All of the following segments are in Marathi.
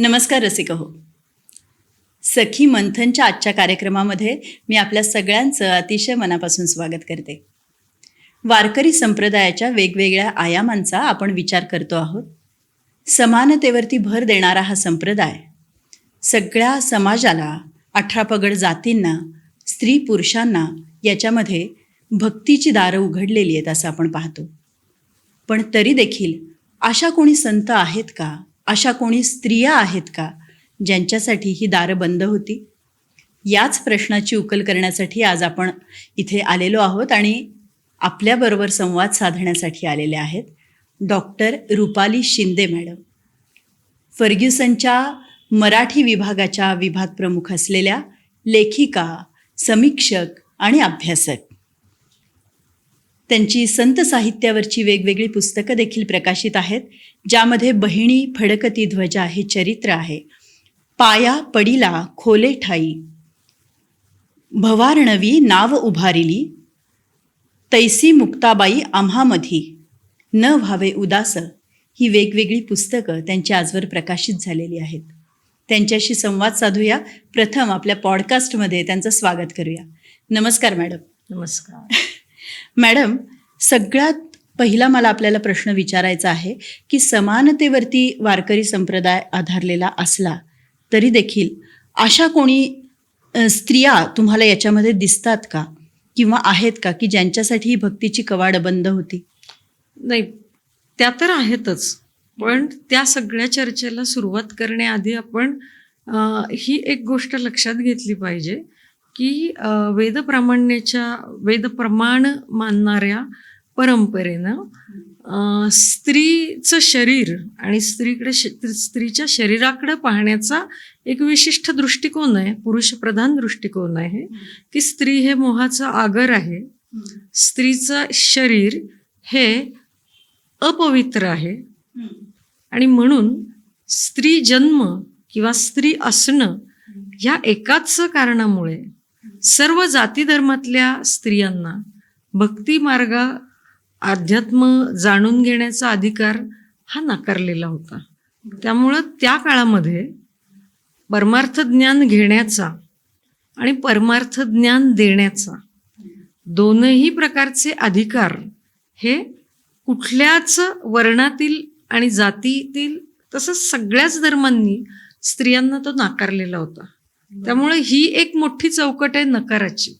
नमस्कार रसिक हो. सखी मंथनच्या आजच्या कार्यक्रमामध्ये मी आपल्या सगळ्यांचं अतिशय मनापासून स्वागत करते. वारकरी संप्रदायाच्या वेगवेगळ्या आयामांचा आपण विचार करतो आहोत. समानतेवरती भर देणारा हा संप्रदाय सगळ्या समाजाला, 18 पगड जातींना, स्त्री पुरुषांना याच्यामध्ये भक्तीची दारं उघडलेली आहेत असं आपण पाहतो. पण तरी देखील अशा कोणी संत आहेत का, अशा कोणी स्त्रिया आहेत का ज्यांच्यासाठी ही दारं बंद होती? याच प्रश्नाची उकल करण्यासाठी आज आपण इथे आलेलो आहोत आणि आपल्याबरोबर संवाद साधण्यासाठी आलेले आहेत डॉक्टर रुपाली शिंदे मॅडम, फर्ग्युसनच्या मराठी विभागाच्या विभाग प्रमुख असलेल्या लेखिका, समीक्षक आणि अभ्यासक. त्यांची संत साहित्यावरची वेगवेगळी पुस्तकं देखील प्रकाशित आहेत, ज्यामध्ये बहिणी फडकती ध्वजा हे चरित्र आहे, पाया पडिला खोले ठाई, भवार्णवी नाव उभारिली, तैसी मुक्ताबाई आम्हामधी, न व्हावे उदास, ही वेगवेगळी पुस्तकं त्यांची आजवर प्रकाशित झालेली आहेत. त्यांच्याशी संवाद साधूया. प्रथम आपल्या पॉडकास्टमध्ये त्यांचं स्वागत करूया. नमस्कार मॅडम. नमस्कार मॅडम, सगळ्यात पहिला मला आपल्याला प्रश्न विचारायचा आहे की समानतेवरती वारकरी संप्रदाय आधारलेला असला तरी देखील अशा कोणी स्त्रिया तुम्हाला याच्यामध्ये दिसतात का किंवा आहेत का की ज्यांच्यासाठी ही भक्तीची कवाडं बंद होती? नाही, त्या तर आहेतच, पण त्या सगळ्या चर्चेला सुरुवात करण्याआधी आपण ही एक गोष्ट लक्षात घेतली पाहिजे की वेदप्रमाण मानणाऱ्या परंपरेनं स्त्रीचं शरीर आणि स्त्रीच्या शरीराकडे पाहण्याचा एक विशिष्ट दृष्टिकोन आहे, पुरुषप्रधान दृष्टिकोन आहे की स्त्री हे मोहाचा आगर आहे, स्त्रीचं शरीर हे अपवित्र आहे आणि म्हणून स्त्री जन्म किंवा स्त्री असणं ह्या एकाच कारणामुळे सर्व जाती धर्मातल्या स्त्रियांना भक्ती मार्ग, अध्यात्म जाणून घेण्याचा अधिकार हा नाकारलेला होता. त्यामुळं त्या काळामध्ये परमार्थ ज्ञान घेण्याचा आणि परमार्थ ज्ञान देण्याचा दोनही प्रकारचे अधिकार हे कुठल्याच वर्णातील आणि जातीतील तसंच सगळ्याच धर्मांनी स्त्रियांना तो नाकारलेला होता. त्यामुळे ही एक मोठी चौकट आहे नकाराची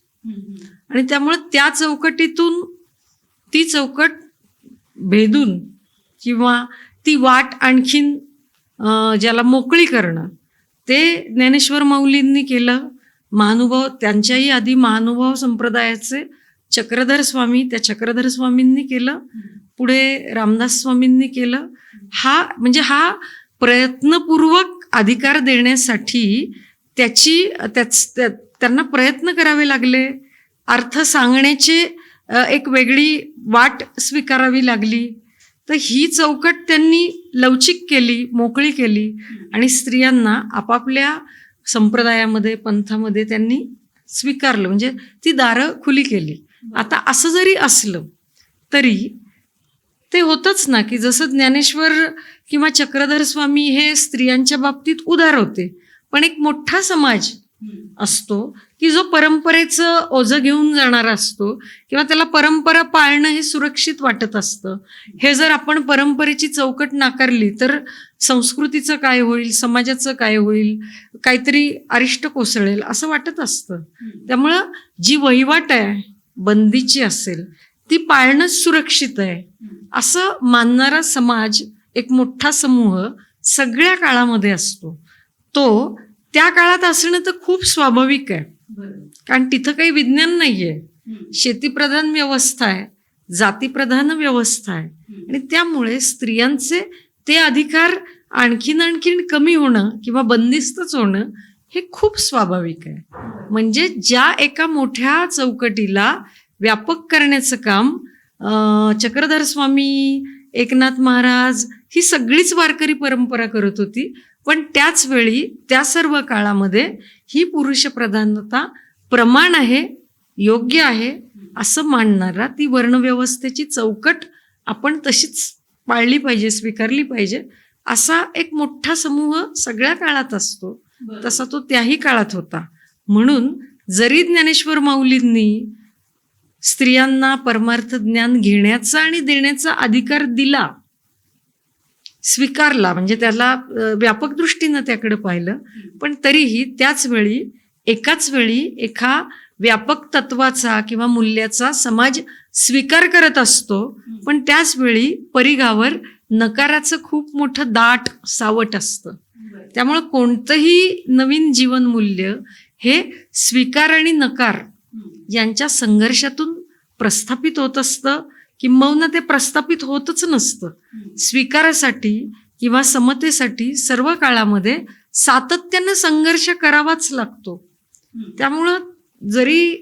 आणि त्यामुळे त्या चौकटीतून ती चौकट भेदून किंवा ती वाट आणखीन ज्याला मोकळी करणं ते ज्ञानेश्वर माऊलींनी केलं. महानुभाव, त्यांच्याही आधी महानुभाव संप्रदायाचे चक्रधर स्वामी, त्या चक्रधर स्वामींनी केलं, पुढे रामदास स्वामींनी केलं. हा प्रयत्नपूर्वक अधिकार देण्यासाठी त्यांना प्रयत्न करावे लागले, अर्थ सांगण्याचे एक वेगळी वाट स्वीकारावी लागली. तर ही चौकट त्यांनी लवचिक केली, मोकळी केली आणि स्त्रियांना आपापल्या संप्रदायामध्ये, पंथामध्ये त्यांनी स्वीकारलं, म्हणजे ती दारं खुली केली. आता असं जरी असलं तरी ते होतच ना की जसं ज्ञानेश्वर किंवा चक्रधर स्वामी हे स्त्रियांच्या बाबतीत उदार होते, पण एक मोठा समाज असतो की जो परंपरेचं ओझं घेऊन जाणारा असतो किंवा त्याला परंपरा पाळणं हे सुरक्षित वाटत असतं. हे जर आपण परंपरेची चौकट नाकारली तर संस्कृतीचं काय होईल, समाजाचं काय होईल, काहीतरी अरिष्ट कोसळेल असं वाटत असतं. त्यामुळं जी वहिवाट आहे बंदीची असेल ती पाळणं सुरक्षित आहे असं मानणारा समाज, एक मोठा समूह सगळ्या काळामध्ये असतो. तो त्या काळात असणं तर खूप स्वाभाविक आहे, कारण तिथं काही विज्ञान नाहीये, शेतीप्रधान व्यवस्था आहे, जातीप्रधान व्यवस्था आहे आणि त्यामुळे स्त्रियांचे ते अधिकार आणखीन कमी होणं किंवा बंदिस्तच होणं हे खूप स्वाभाविक आहे. म्हणजे ज्या एका मोठ्या चौकटीला व्यापक करण्याचं काम चक्रधर स्वामी, एकनाथ महाराज ही सगळीच वारकरी परंपरा करत होती, पण त्याच वेळी त्या सर्व काळामध्ये ही पुरुष प्रधानता प्रमाण आहे, योग्य आहे असं मानणारा ती वर्णव्यवस्थेची चौकट आपण तशीच पाळली पाहिजे, स्वीकारली पाहिजे. असा एक मोठा समूह सगळ्या काळात असतो, तसा तो त्याही काळात होता. म्हणून जरी ज्ञानेश्वर माऊलींनी स्त्रियांना परमार्थ ज्ञान घेण्याचा आणि देण्याचा अधिकार दिला, स्वीकारला, म्हणजे त्याला व्यापक दृष्टीनं त्याकडे पाहिलं, पण तरीही एकाच वेळी एका व्यापक तत्वाचा किंवा मूल्याचा समाज स्वीकार करत असतो, पण त्याच वेळी परिघावर नकाराचं खूप मोठं दाट सावट असतं. त्यामुळं कोणतंही नवीन जीवन मूल्य हे स्वीकार आणि नकार यांच्या संघर्षातून प्रस्थापित होत असतं, किंबहुना ते प्रस्थापित होतच नसतं. स्वीकारासाठी किंवा समतेसाठी सर्व काळामध्ये सातत्यानं संघर्ष करावाच लागतो. त्यामुळं जरी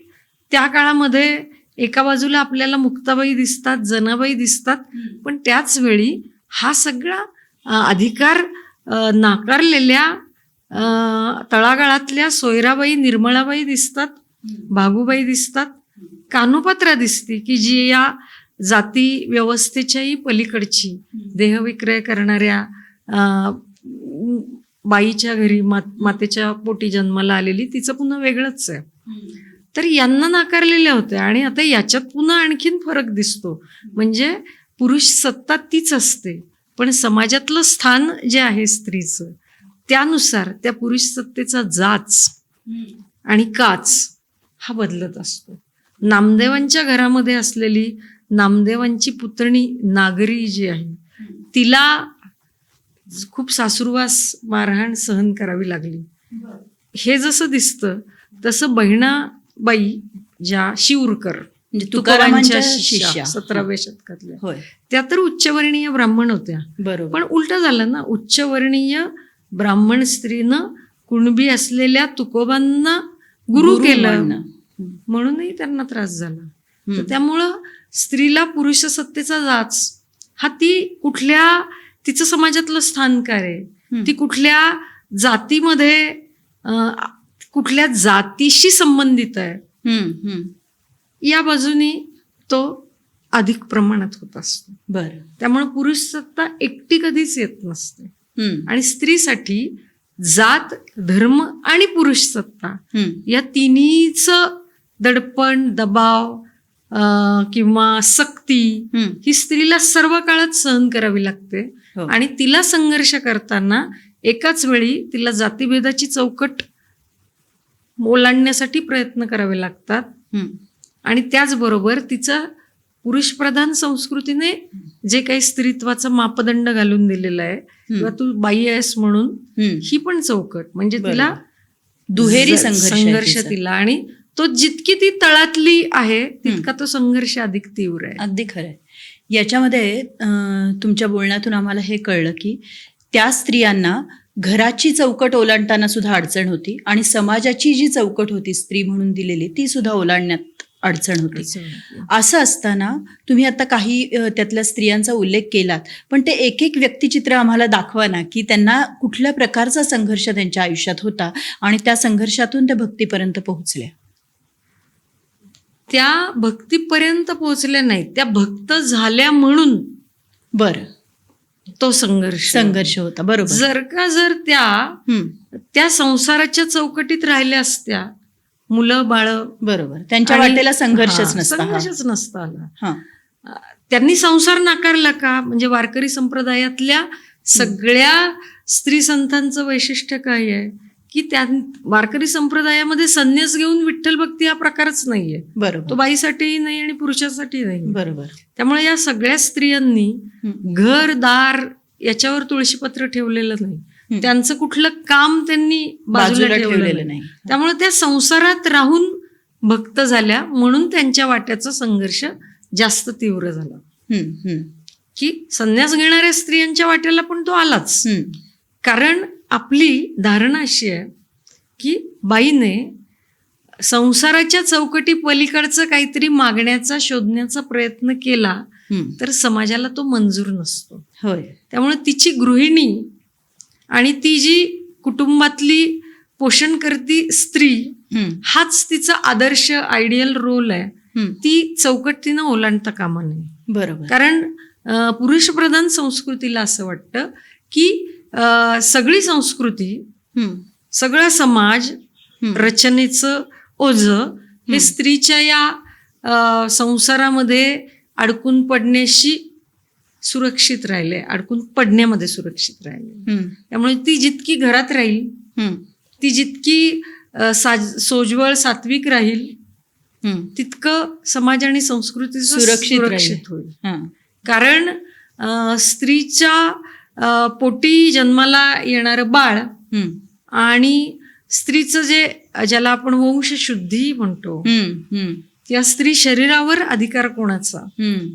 त्या काळामध्ये एका बाजूला आपल्याला मुक्ताबाई दिसतात, जनाबाई दिसतात, पण त्याच वेळी हा सगळा अधिकार नाकारलेल्या तळागाळातल्या सोयराबाई, निर्मळाबाई दिसतात, भागूबाई दिसतात, कानोपात्रा दिसते, की जी या जाती व्यवस्थेच्याही पलीकडची देहविक्रय करणाऱ्या बाईच्या घरी मातेच्या पोटी जन्माला आलेली, तिचं पुन्हा वेगळंच आहे. तर यांना नाकारलेल्या होत्या. आणि आता याच्यात पुन्हा आणखीन फरक दिसतो, म्हणजे पुरुष सत्ता तीच असते, पण समाजातलं स्थान जे आहे स्त्रीचं, त्यानुसार त्या पुरुष सत्तेचा जाच आणि काच हा बदलत असतो. नामदेवांच्या घरामध्ये असलेली नामदेवांची पुतणी नागरी जी आहे, तिला खूप सासुरवास, मारहाण सहन करावी लागली. हे जसं दिसतं तसं बहिणाबाई ज्या शिवरकर, म्हणजे तुकारामांच्या शिष्या 17व्या शतकातल्या, त्या तर उच्चवर्णीय ब्राह्मण होत्या. बरोबर. पण उलट झालं ना, उच्चवर्णीय ब्राह्मण स्त्रीनं कुणबी असलेल्या तुकोबांना गुरु केलं, म्हणूनही त्यांना त्रास झाला. तर त्यामुळं स्त्रीला पुरुष सत्तेचा जाच हा तिचं समाजातलं स्थान काय आहे, ती कुठल्या जातीमध्ये, कुठल्या जातीशी संबंधित आहे, या बाजूनी तो अधिक प्रमाणात होत असतो. बरं. त्यामुळे पुरुष सत्ता एकटी कधीच येत नसते. आणि स्त्रीसाठी जात, धर्म आणि पुरुष सत्ता या तिन्हीच दडपण, दबाव किंवा सक्ती ही स्त्रीला सर्व काळात सहन करावी लागते. आणि तिला संघर्ष करताना एकाच वेळी तिला जातीभेदाची चौकट ओलांडण्यासाठी प्रयत्न करावे लागतात. आणि त्याचबरोबर तिचं पुरुषप्रधान संस्कृतीने जे काही स्त्रीत्वाचा मापदंड घालून दिलेला आहे, किंवा तू बाई आहेस म्हणून, ही पण चौकट, म्हणजे तिला दुहेरी संघर्ष तिला, आणि तो जितकी ती तळातली आहे तितका तो संघर्ष अधिक तीव्र आहे. अगदी खरं आहे. याच्यामध्ये तुमच्या बोलण्यातून आम्हाला हे कळलं की त्या स्त्रियांना घराची चौकट ओलांडताना सुद्धा अडचण होती, आणि समाजाची जी चौकट होती स्त्री म्हणून दिलेली, ती सुद्धा ओलांडण्यात अडचण होती. असं असताना तुम्ही आता काही त्यातल्या स्त्रियांचा उल्लेख केलात, पण ते एक एक व्यक्तिचित्र आम्हाला दाखवा ना, की त्यांना कुठल्या प्रकारचा संघर्ष त्यांच्या आयुष्यात होता आणि त्या संघर्षातून त्या भक्तीपर्यंत पोहोचल्या. त्या भक्तीपर्यंत पोहोचल्या नाहीत, त्या भक्त झाल्या म्हणून बरं तो संघर्ष होता. बरोबर. जर त्या संसाराच्या चौकटीत राहिल्या असत्या, मुलं बाळ, बरोबर, त्यांच्या वाटेला संघर्षच नसता आला. त्यांनी संसार नाकारला का? म्हणजे वारकरी संप्रदायातल्या सगळ्या स्त्री संतांचं वैशिष्ट्य काय आहे की त्या वारकरी संप्रदायामध्ये संन्यास घेऊन विठ्ठल भक्ती हा प्रकारच नाहीये. बरोबर. तो बाईसाठीही नाही आणि पुरुषासाठी नाही. बरोबर. त्यामुळे या सगळ्या स्त्रियांनी घर दार याच्यावर तुळशीपत्र ठेवलेलं नाही, त्यांचं कुठलं काम त्यांनी बाजूला ठेवलेलं नाही. त्यामुळे त्या संसारात राहून भक्त झाल्या, म्हणून त्यांच्या वाट्याचा संघर्ष जास्त तीव्र झाला. की संन्यास घेणाऱ्या स्त्रियांच्या वाट्याला पण तो आलाच. कारण आपली धारणा अशी आहे की बाईने संसाराच्या चौकटी पलीकडचं काहीतरी मागण्याचा, शोधण्याचा प्रयत्न केला तर समाजाला तो मंजूर नसतो. होय. त्यामुळे तिची गृहिणी आणि ती जी कुटुंबातली पोषण करती स्त्री, हाच तिचा आदर्श आयडियल रोल आहे. ती चौकट तिनं ओलांडता कामा नये. बरोबर. कारण पुरुषप्रधान संस्कृतीला असं वाटतं की सगळी संस्कृती, सगळा समाज, रचनेचं ओझं हे स्त्रीच्या या संसारामध्ये अडकून पडण्याशी सुरक्षित राहिले, अडकून पडण्यामध्ये सुरक्षित राहिले. त्यामुळे ती जितकी घरात राहील, ती जितकी सोज्वळ सात्विक राहील, तितकं समाज आणि संस्कृती सुरक्षित होईल. कारण स्त्रीच्या पोटी जन्माला येणारं बाळ आणि स्त्रीचं ज्याला आपण वंशशुद्धी म्हणतो, या स्त्री शरीरावर अधिकार कोणाचा,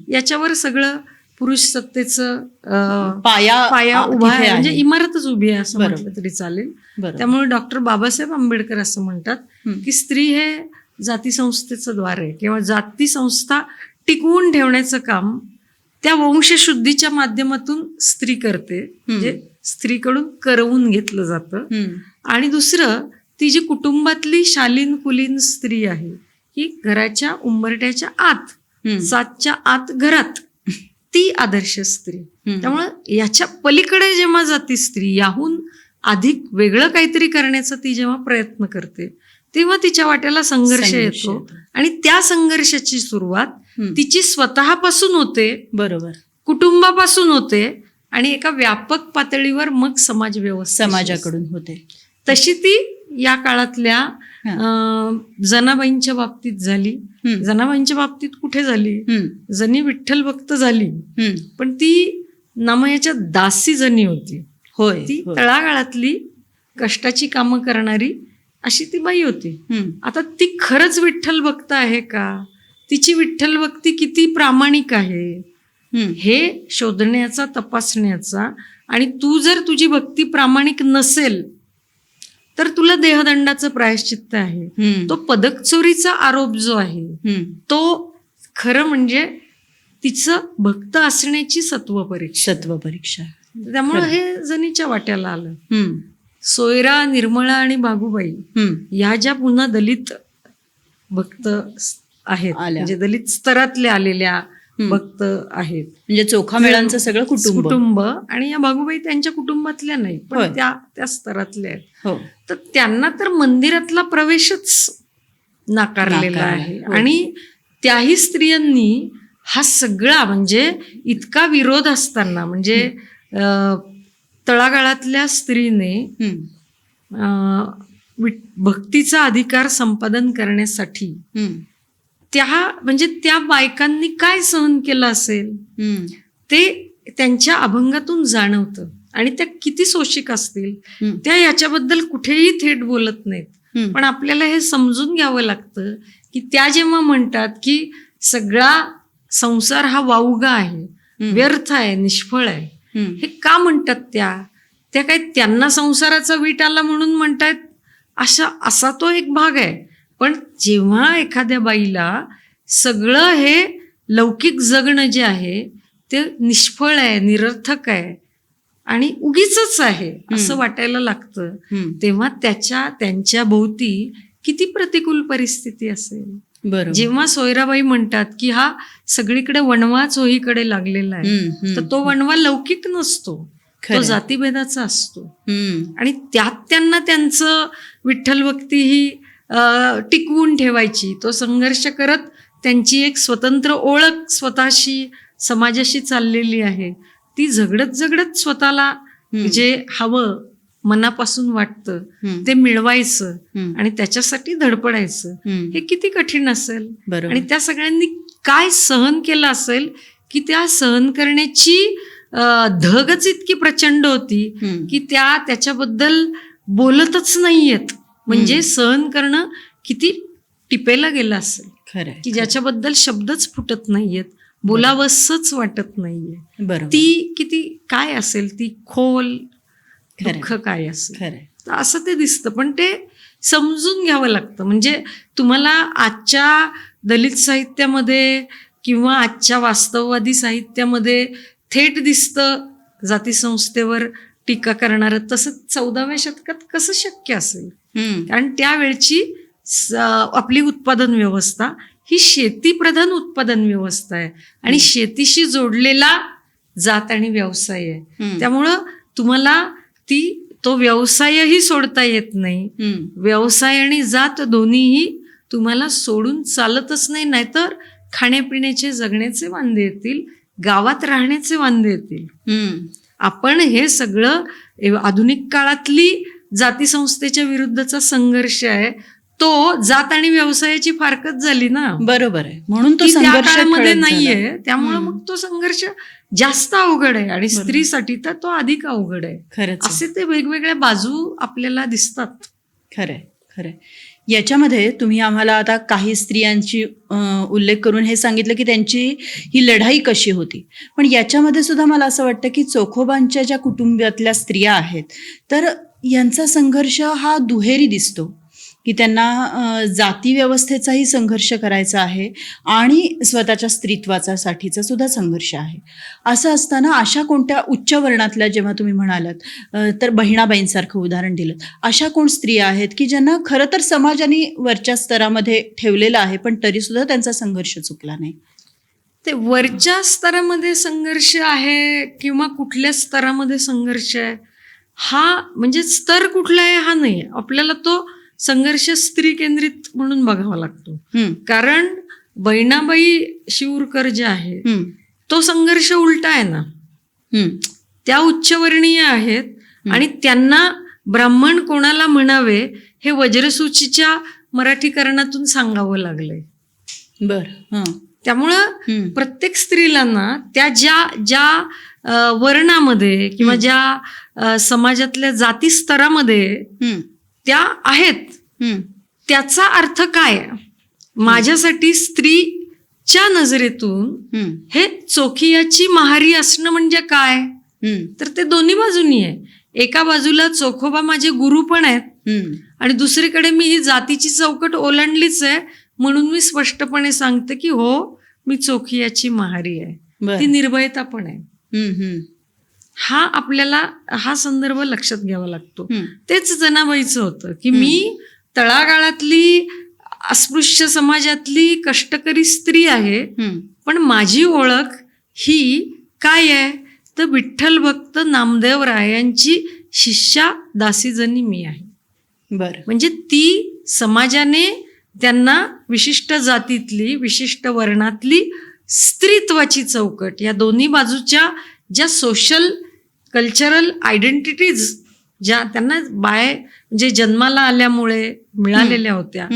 याच्यावर सगळं पुरुष सत्तेचं पाया उभा आहे, म्हणजे इमारतच उभी आहे असं म्हटलं तरी चालेल. त्यामुळे डॉक्टर बाबासाहेब आंबेडकर असं म्हणतात की स्त्री हे जातीसंस्थेचं द्वार आहे, किंवा जातीसंस्था टिकवून ठेवण्याचं काम त्या वंशशुद्धीच्या माध्यमातून स्त्री करते, म्हणजे स्त्रीकडून करवून घेतलं जातं. आणि दुसरं, ती जी कुटुंबातली शालीन कुलीन स्त्री आहे, की घराच्या उंबरट्याच्या आत, 7च्या आत घरात, ती आदर्श स्त्री. त्यामुळं याच्या पलीकडे जेव्हा जाते स्त्री, याहून अधिक वेगळं काहीतरी करण्याचा ती जेव्हा प्रयत्न करते, तेव्हा तिच्या वाट्याला संघर्ष येतो. आणि त्या संघर्षाची सुरुवात तिची स्वतःपासून होते, बरोबर, कुटुंबापासून होते, आणि एका व्यापक पातळीवर मग समाज व्यवस्था समाजाकडून होते. तशी ती या काळातल्या जनाबाईंच्या बाबतीत झाली. जनाबाईंच्या बाबतीत कुठे झाली? जनी विठ्ठल भक्त झाली, पण ती नामयाच्या दासी जनी होती. होय, ती तळागाळातली कष्टाची कामं करणारी अशी ती बाई होती. आता ती खरंच विठ्ठल भक्त आहे का? तिची विठ्ठल भक्ती किती प्रामाणिक आहे हे शोधण्याचा, तपासण्याचा. आणि तू जर तुझी भक्ती प्रामाणिक नसेल तर तुला देहदंडाचं प्रायश्चित्त आहे. तो पदक चोरीचा आरोप जो आहे तो खरं म्हणजे तिचं भक्त असण्याची सत्वपरीक्षा. त्यामुळे हे जनीच्या वाट्याला आलं. सोयरा, निर्मळा आणि बागुबाई या ज्या पुन्हा दलित भक्त आहेत, म्हणजे दलित स्तरातल्या आलेल्या भक्त आहेत, म्हणजे चोखामेळांचं सगळं कुटुंब. आणि या बागुबाई त्यांच्या कुटुंबातल्या नाही, पण त्या स्तरातल्या आहेत. तर त्यांना तर मंदिरातला प्रवेशच नाकारलेला आहे. आणि त्याही स्त्रियांनी हा सगळा, म्हणजे इतका विरोध असताना, म्हणजे तळागाळातल्या स्त्रीने भक्तीचा अधिकार संपादन करण्यासाठी त्या बायकांनी काय सहन केलं असेल ते त्यांच्या अभंगातून जाणवतं. आणि त्या किती सोशिक असतील, त्या याच्याबद्दल कुठेही थेट बोलत नाहीत, पण आपल्याला हे समजून घ्यावं लागतं की त्या जेव्हा म्हणतात की सगळा संसार हा वाउगा आहे, व्यर्थ आहे, निष्फळ आहे, हे का म्हणतात? त्या काय त्यांना संसाराचा वीट आला म्हणून म्हणतायत असा तो एक भाग आहे. पण जेव्हा एखाद्या बाईला सगळं हे लौकिक जगणं जे आहे ते निष्फळ आहे, निरर्थक आहे आणि उगीचच आहे असं वाटायला लागतं, तेव्हा त्यांच्या भोवती किती प्रतिकूल परिस्थिती असेल. जेव्हा सोयराबाई म्हणतात की हा सगळीकडे वणवा चोहीकडे लागलेला आहे, तर तो वणवा लौकिक नसतो, तो जातीभेदाचा असतो. आणि त्यात त्यांना त्यांचं विठ्ठल भक्ती ही टिकवून ठेवायची, तो संघर्ष करत त्यांची एक स्वतंत्र ओळख स्वतःशी, समाजाशी चाललेली आहे, ती झगडत स्वतःला जे हवं, मनापासून वाटतं ते मिळवायचं आणि त्याच्यासाठी धडपडायचं, हे किती कठीण असेल. आणि त्या सगळ्यांनी काय सहन केलं असेल की त्या सहन करण्याची धगच इतकी प्रचंड होती की त्याच्याबद्दल बोलतच नाहीयेत. म्हणजे सहन करणं किती टिपेला गेलं असेल की ज्याच्याबद्दल शब्दच फुटत नाहीयेत, बोलावंसच वाटत नाहीये. ती किती काय असेल, ती खोल दुःख काय असेल, असं ते दिसतं. पण ते समजून घ्यावं लागतं. म्हणजे तुम्हाला आजच्या दलित साहित्यामध्ये किंवा आजच्या वास्तववादी साहित्यामध्ये थेट दिसतं जातीसंस्थेवर टीका करणारं, तसं 14व्या शतकात कसं शक्य असेल? कारण त्यावेळची आपली उत्पादन व्यवस्था ही शेतीप्रधान उत्पादन व्यवस्था आहे आणि शेतीशी जोडलेला जात आणि व्यवसाय आहे. त्यामुळं तुम्हाला तो व्यवसायही सोडता येत नाही. व्यवसाय आणि जात दोन्हीही तुम्हाला सोडून चालतच नाही, नाहीतर खाण्यापिण्याचे जगण्याचे वांदे येतील, गावात राहण्याचे वांदे येतील. आपण हे सगळं आधुनिक काळातली जाती संस्थेच्या विरुद्धचा संघर्ष आहे, तो जात आणि व्यवसायाची फारकत झाली ना. बरोबर आहे, म्हणून तो ती त्या संघर्ष काळामध्ये ठळक झाला. नाहीये. त्यामुळे मग तो संघर्ष जास्त अवघड आहे आणि स्त्रीसाठी तर तो अधिक अवघड आहे. खरंच आहे. असे ते वेगवेगळ्या बाजू आपल्याला दिसतात. खरंय खरंय. याच्यामध्ये तुम्ही आम्हाला आता काही स्त्रियांची उल्लेख करून हे सांगितलं की त्यांची ही लढाई कशी होती, पण याच्यामध्ये सुद्धा मला असं वाटतं की चोखोबांच्या ज्या कुटुंबातल्या स्त्रिया आहेत तर यांचा संघर्ष हा दुहेरी दिसतो की त्यांना जाती व्यवस्थेचाही संघर्ष करायचा आहे आणि स्वतःच्या स्त्रीत्वाचासाठीचा सुद्धा संघर्ष आहे. असं असताना अशा कोणत्या उच्च वर्णातल्या, जेव्हा तुम्ही म्हणालात तर बहिणाबाईंसारखं उदाहरण दिलं, अशा कोण स्त्रिया आहेत की ज्यांना खरं तर समाजाने वरच्या स्तरामध्ये ठेवलेलं आहे पण तरीसुद्धा त्यांचा संघर्ष चुकला नाही? ते वरच्या स्तरामध्ये संघर्ष आहे किंवा कुठल्या स्तरामध्ये संघर्ष आहे, हा म्हणजे स्तर कुठला आहे हा नाही. आपल्याला तो संघर्ष स्त्री केंद्रित म्हणून बघावा लागतो. कारण बहिणाबाई शिवूरकर जे आहे तो संघर्ष उलटा आहे ना. त्या उच्चवर्णीय आहेत आणि त्यांना ब्राह्मण कोणाला म्हणावे हे वज्रसूचीच्या मराठीकरणातून सांगावं लागलंय. बर. त्यामुळं प्रत्येक स्त्रीला ना त्या ज्या वर्णामध्ये किंवा ज्या समाजातल्या जाती स्तरामध्ये त्या आहेत त्याचा अर्थ काय, माझ्यासाठी स्त्रीच्या नजरेतून हे चोखियाची महारी असणं म्हणजे काय, तर ते दोन्ही बाजूनी आहे. एका बाजूला चोखोबा माझे गुरु पण आहेत आणि दुसरीकडे मी ही जातीची चौकट ओलांडलीच आहे, म्हणून मी स्पष्टपणे सांगते की हो मी चोखियाची महारी आहे. ती निर्भयता पण आहे. हा आपल्याला हा संदर्भ लक्षात घ्यावा लागतो. तेच जनाबाईचं होतं की मी तळागाळातली अस्पृश्य समाजातली कष्टकरी स्त्री आहे, पण माझी ओळख ही काय आहे तर विठ्ठल भक्त नामदेव रायांची शिष्या दासीजनी मी आहे. बरं. म्हणजे ती समाजाने त्यांना विशिष्ट जातीतली विशिष्ट वर्णातली स्त्रीत्वाची चौकट, या दोन्ही बाजूच्या ज्या सोशल कल्चरल आयडेंटिटीज ज्या त्यांना म्हणजे जन्माला आल्यामुळे मिळालेल्या होत्या,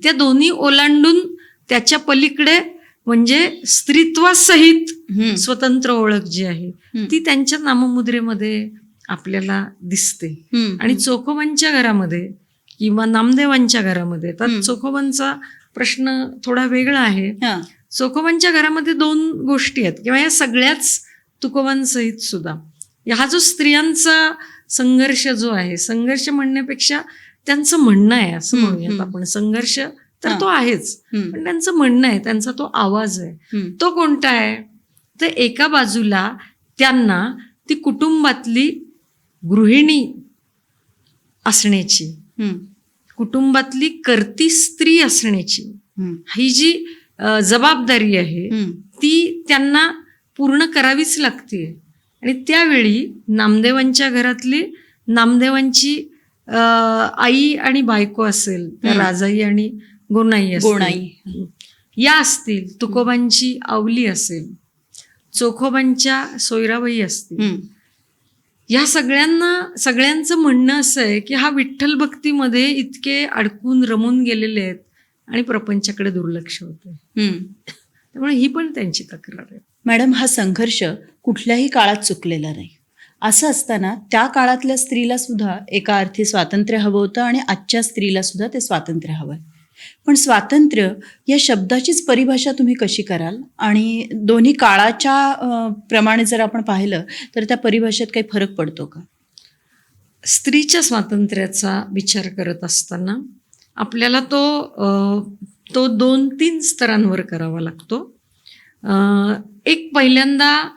त्या दोन्ही ओलांडून त्याच्या पलीकडे म्हणजे स्त्रीत्वासहित स्वतंत्र ओळख जी आहे ती त्यांच्या नाममुद्रेमध्ये आपल्याला दिसते. आणि चोखोबांच्या घरामध्ये किंवा नामदेवांच्या घरामध्ये, तर चोखोबांचा प्रश्न थोडा वेगळा आहे. चोखोबांच्या घरामध्ये दोन गोष्टी आहेत किंवा या सगळ्याच तुकोबांसहित सुद्धा हा जो स्त्रियांचा संघर्ष जो आहे, संघर्ष म्हणण्यापेक्षा त्यांचं म्हणणं आहे असं म्हणूयात आपण. संघर्ष तर तो आहेच, पण त्यांचं म्हणणं आहे, त्यांचा तो आवाज आहे. तो कोणता आहे तर एका बाजूला त्यांना ती कुटुंबातली गृहिणी असण्याची, कुटुंबातली कर्ती स्त्री असण्याची ही जी जबाबदारी आहे ती त्यांना पूर्ण करावीच लागते. आणि त्यावेळी नामदेवांच्या घरातली नामदेवांची आई आणि बायको असेल, त्या राजाई आणि गोनाई या असतील, तुकोबांची आवली असेल, चोखोबांच्या सोयराबाई असतील, या सगळ्यांचं म्हणणं असं आहे की हा विठ्ठल भक्तीमध्ये इतके अडकून रमून गेलेले आहेत आणि प्रपंचाकडे दुर्लक्ष होतंय. त्यामुळे ही पण त्यांची तक्रार आहे. मॅडम, हा संघर्ष कुठल्याही काळात चुकलेला नाही. असं असताना त्या काळातल्या स्त्रीला सुद्धा एका अर्थी स्वातंत्र्य हवं होतं आणि आजच्या स्त्रीला सुद्धा ते स्वातंत्र्य हवं आहे. पण स्वातंत्र्य या शब्दाचीच परिभाषा तुम्ही कशी कराल, आणि दोन्ही काळाच्या प्रमाणे जर आपण पाहिलं तर त्या परिभाषेत काही फरक पडतो का? स्त्रीच्या स्वातंत्र्याचा विचार करत असताना आपल्याला तो 2-3 स्तरांवर करावा लागतो. एक पहिल्यांदा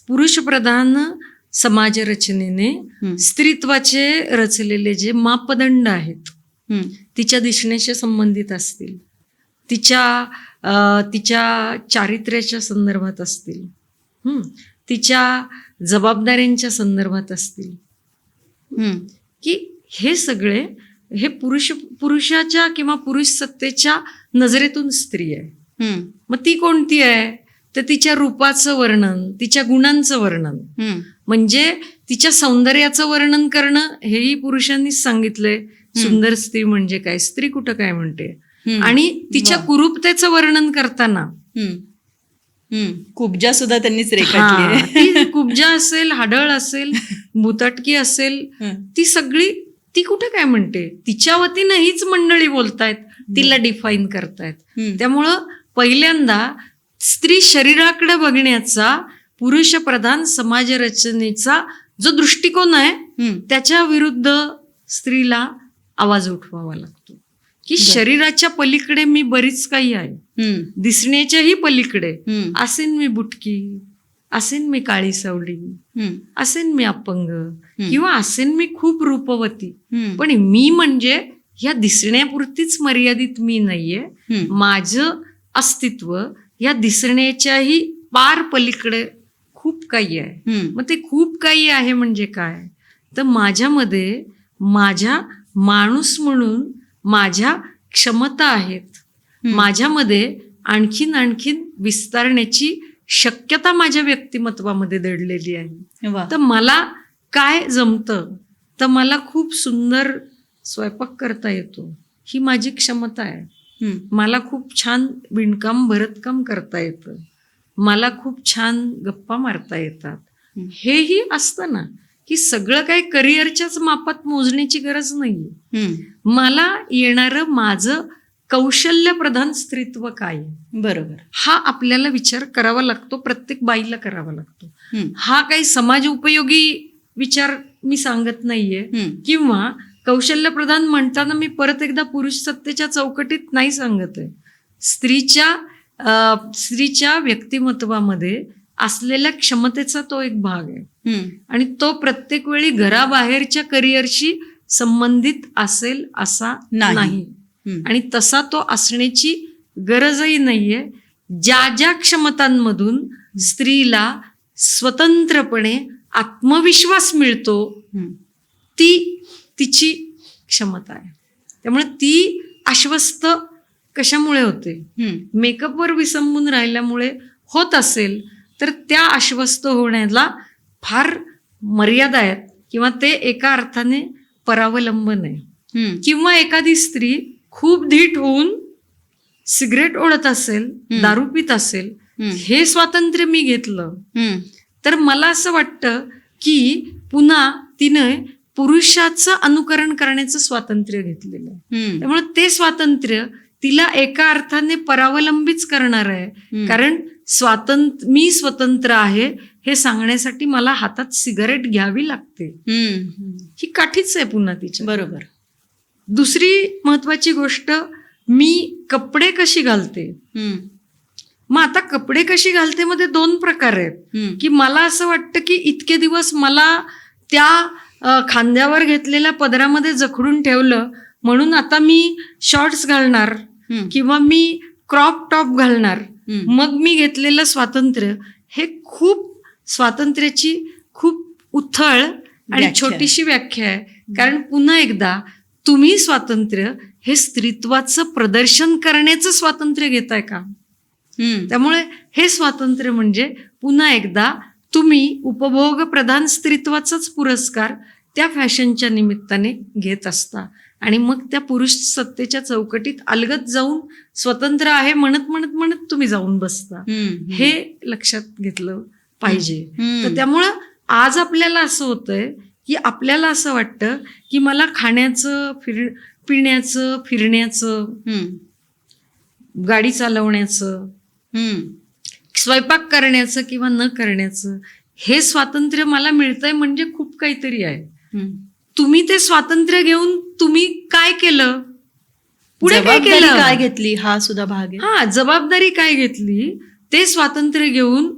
पुरुषप्रधान समाजरचनेने स्त्रीत्वाचे रचलेले जे मापदंड आहेत तिच्या दिसण्याशी संबंधित असतील, तिच्या चारित्र्याच्या संदर्भात असतील, तिच्या जबाबदाऱ्यांच्या संदर्भात असतील, हम्म. की हे सगळे हे पुरुषाच्या किंवा पुरुष सत्तेच्या नजरेतून स्त्री आहे. हम्म. मग ती कोणती आहे? तर तिच्या रूपाचं वर्णन, तिच्या गुणांचं वर्णन, हम्म. म्हणजे तिच्या सौंदर्याचं वर्णन करणं हेही पुरुषांनीच सांगितलंय. सुंदर स्त्री म्हणजे काय, स्त्री कुठं काय म्हणते. हम्म. आणि तिच्या वा. कुरूपतेचं वर्णन करताना हम्म. हम्म. कुब्जा सुद्धा त्यांनीच हा, रेखाटली. ती कुब्जा असेल, हाडळ असेल, भुतटकी असेल, ती सगळी ती कुठे काय म्हणते. तिच्या वतीनं हीच मंडळी बोलतायत, तिला डिफाईन करतायत. त्यामुळं पहिल्यांदा स्त्री शरीराकडे बघण्याचा पुरुष प्रधान समाज रचनेचा जो दृष्टिकोन आहे त्याच्या विरुद्ध स्त्रीला आवाज उठवावा लागतो, की शरीराच्या पलीकडे मी बरीच काही आहे, दिसण्याच्याही पलीकडे. असेन मी बुटकी, असेन मी काळी सावली, असेन मी अपंग, किंवा असेन मी खूप रूपवती, पण मी म्हणजे ह्या दिसण्यापुरतीच मर्यादित मी नाहीये. माझं अस्तित्व या दिसण्याच्याही पार पलीकडे खूप काही आहे. मग ते खूप काही आहे म्हणजे काय, तर माझ्यामध्ये माझ्या माणूस म्हणून माझ्या क्षमता आहेत, माझ्यामध्ये आणखीन विस्तारण्याची शक्यता माझ्या व्यक्तिमत्वामध्ये दडलेली आहे. तर मला काय जमतं, तर मला खूप सुंदर स्वयंपाक करता येतो, ही माझी क्षमता आहे. मला खूप छान विणकाम भरतकाम करता येतं, मला खूप छान गप्पा मारता येतात. हेही असतं ना, की सगळं काही करिअरच्याच मापात मोजण्याची गरज नाही. मला येणारं माझं कौशल्य प्रधान स्त्रीत्व काय, बरोबर, हा आपल्याला विचार करावा लागतो, प्रत्येक बाईला करावा लागतो. हा काही समाज उपयोगी विचार मी सांगत नाहीये, किंवा कौशल्य प्रधान म्हणताना मी परत एकदा पुरुष सत्तेच्या चौकटीत नाही सांगत आहे. स्त्रीच्या व्यक्तिमत्वामध्ये असलेल्या क्षमतेचा तो एक भाग आहे, आणि तो प्रत्येक वेळी घराबाहेरच्या करिअरशी संबंधित असेल असा नाही, आणि तसा तो असण्याची गरजही नाहीये. ज्या क्षमतांमधून स्त्रीला स्वतंत्रपणे आत्मविश्वास मिळतो ती तिची क्षमता आहे. त्यामुळे ती आश्वस्त कशामुळे होते, मेकअपवर विसंबून राहिल्यामुळे होत असेल तर त्या आश्वस्त होण्याला फार मर्यादा आहेत, किंवा ते एका अर्थाने परावलंबन आहे. किंवा एखादी स्त्री खूप धीट होऊन सिगरेट ओढत असेल, दारू पित असेल, हे स्वातंत्र्य मी घेतलं तर मला असं वाटतं की पुन्हा तिने पुरुषाचं अनुकरण करण्याचं स्वातंत्र्य घेतलेलं आहे. त्यामुळे ते स्वातंत्र्य तिला एका अर्थाने परावलंबीच करणार आहे, कारण मी स्वतंत्र आहे हे सांगण्यासाठी मला हातात सिगारेट घ्यावी लागते. ही काठीच आहे पुन्हा तिच्या. बरोबर. दुसरी महत्वाची गोष्ट, मी कपडे कशी घालते. मग आता कपडे कशी घालते मध्ये दोन प्रकार आहेत, की मला असं वाटतं की इतके दिवस मला त्या खांद्यावर घेतलेल्या पदरामध्ये जखडून ठेवलं, म्हणून आता मी शॉर्ट्स घालणार किंवा मी क्रॉप टॉप घालणार. मग मी घेतलेलं स्वातंत्र्य हे खूप स्वातंत्र्याची खूप उथळ आणि छोटीशी व्याख्या आहे. कारण पुन्हा एकदा तुम्ही स्वातंत्र्य हे स्त्रीत्वाचं प्रदर्शन करण्याचं स्वातंत्र्य घेताय का. त्यामुळे हे स्वातंत्र्य म्हणजे पुन्हा एकदा तुम्ही उपभोग प्रधान स्त्रीत्वाचाच पुरस्कार त्या फॅशनच्या निमित्ताने घेत असता, आणि मग त्या पुरुष सत्तेच्या चौकटीत अलगद जाऊन स्वतंत्र आहे म्हणत म्हणत म्हणत तुम्ही जाऊन बसता. हे लक्षात घेतलं पाहिजे. तर त्यामुळं आज आपल्याला असं होतंय की आपल्याला असं वाटतं की मला खाण्याचं, पिण्याचं, फिरण्याचं, गाडी चालवण्याचं, स्वयंपाक करण्याचं किंवा न करण्याचं हे स्वातंत्र्य मला मिळतंय म्हणजे खूप काहीतरी आहे. तुम्ही ते स्वातंत्र्य घेऊन तुम्ही काय केलं, पुढे काय केलं, काय घेतली, हा सुद्धा भाग आहे. हा, जबाबदारी काय घेतली, ते स्वातंत्र्य घेऊन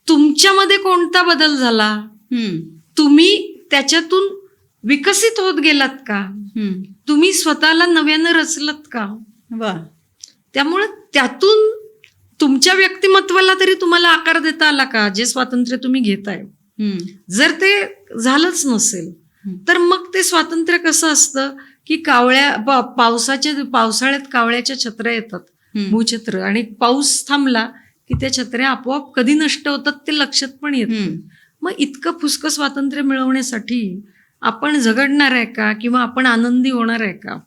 तुमच्यामध्ये कोणता बदल झाला, तुम्ही त्याच्यातून विकसित होत गेलात का, तुम्ही स्वतःला नव्यानं रचलत का. वा. त्यामुळे त्यातून तुमच्या व्यक्तिमत्वाला तरी तुम्हाला आकार देता आला का, जे स्वातंत्र्य तुम्ही घेताय? जर ते झालंच नसेल तर मग ते स्वातंत्र्य कसं असतं की पावसाळ्यात कावळ्याच्या छत्र्या येतात, भूछत्र, आणि पाऊस थांबला की त्या छत्र्या आपोआप कधी नष्ट होतात ते लक्षात पण येत नाही. मग इतकं फुसकं स्वातंत्र्य मिळवण्यासाठी आपण झगडणार आहे का, किंवा आपण आनंदी होणार आहे का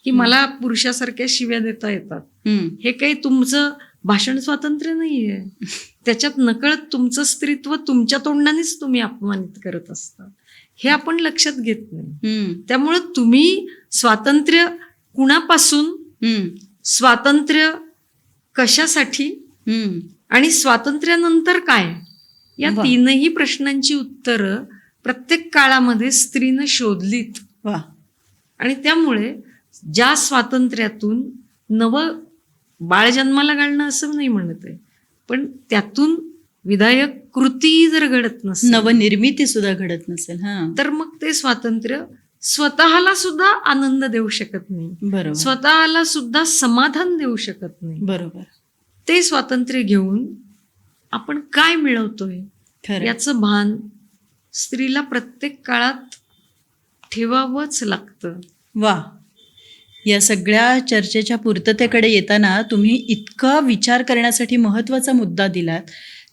की मला पुरुषासारख्या शिव्या देता येतात? हे काही तुमचं भाषण स्वातंत्र्य नाहीये. त्याच्यात नकळत तुमचं स्त्रीत्व तुमच्या तोंडानेच तुम्ही अपमानित करत असता. हे आपण लक्षात घेत नाही. त्यामुळे तुम्ही स्वातंत्र्य कुणापासून, स्वातंत्र्य कशासाठी, आणि स्वातंत्र्यानंतर काय, या तीनही प्रश्नांची उत्तरं प्रत्येक काळामध्ये स्त्रीनं शोधलीत. आणि त्यामुळे ज्या स्वातंत्र्यातून नवं बाळ जन्माला घालणं असं नाही म्हणत आहे, पण त्यातून विधायक कृती जर घडत नसेल, नवनिर्मिती सुद्धा घडत नसेल, तर मग ते स्वातंत्र्य स्वतःला सुद्धा आनंद देऊ शकत नाही, बरोबर, स्वतःला सुद्धा समाधान देऊ शकत नाही. बरोबर. ते स्वातंत्र्य घेऊन आपण काय मिळवतोय याचं भान स्त्रीला प्रत्येक काळात ठेवावंच लागतं. वा, या सगळ्या चर्चेच्या पूर्ततेकडे येताना तुम्ही इतका विचार करण्यासाठी महत्त्वाचा मुद्दा दिलात.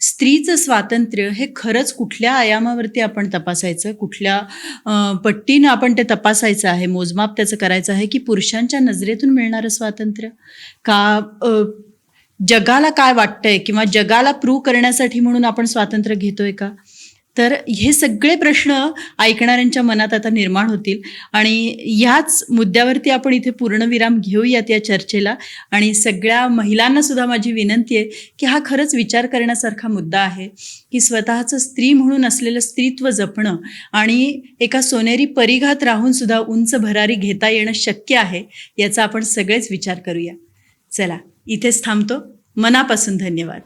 स्त्रीचं स्वातंत्र्य हे खरंच कुठल्या आयामावरती आपण तपासायचं, कुठल्या पट्टीनं आपण ते तपासायचं आहे, मोजमाप त्याचं करायचं आहे, की पुरुषांच्या नजरेतून मिळणारं स्वातंत्र्य, का जगाला काय वाटतंय किंवा जगाला प्रूव्ह करण्यासाठी म्हणून आपण स्वातंत्र्य घेतोय का? तर हे सगळे प्रश्न ऐकणाऱ्यांच्या मनात आता निर्माण होतील. आणि ह्याच मुद्द्यावरती आपण इथे पूर्णविराम घेऊयात या चर्चेला. आणि सगळ्या महिलांना सुद्धा माझी विनंती आहे की हा खरंच विचार करण्यासारखा मुद्दा आहे की स्वतःचं स्त्री म्हणून असलेलं स्त्रीत्व जपणं आणि एका सोनेरी परिघात राहून सुद्धा उंच भरारी घेता येणं शक्य आहे, याचा आपण सगळेच विचार करूया. चला, इथेच थांबतो. मनापासून धन्यवाद.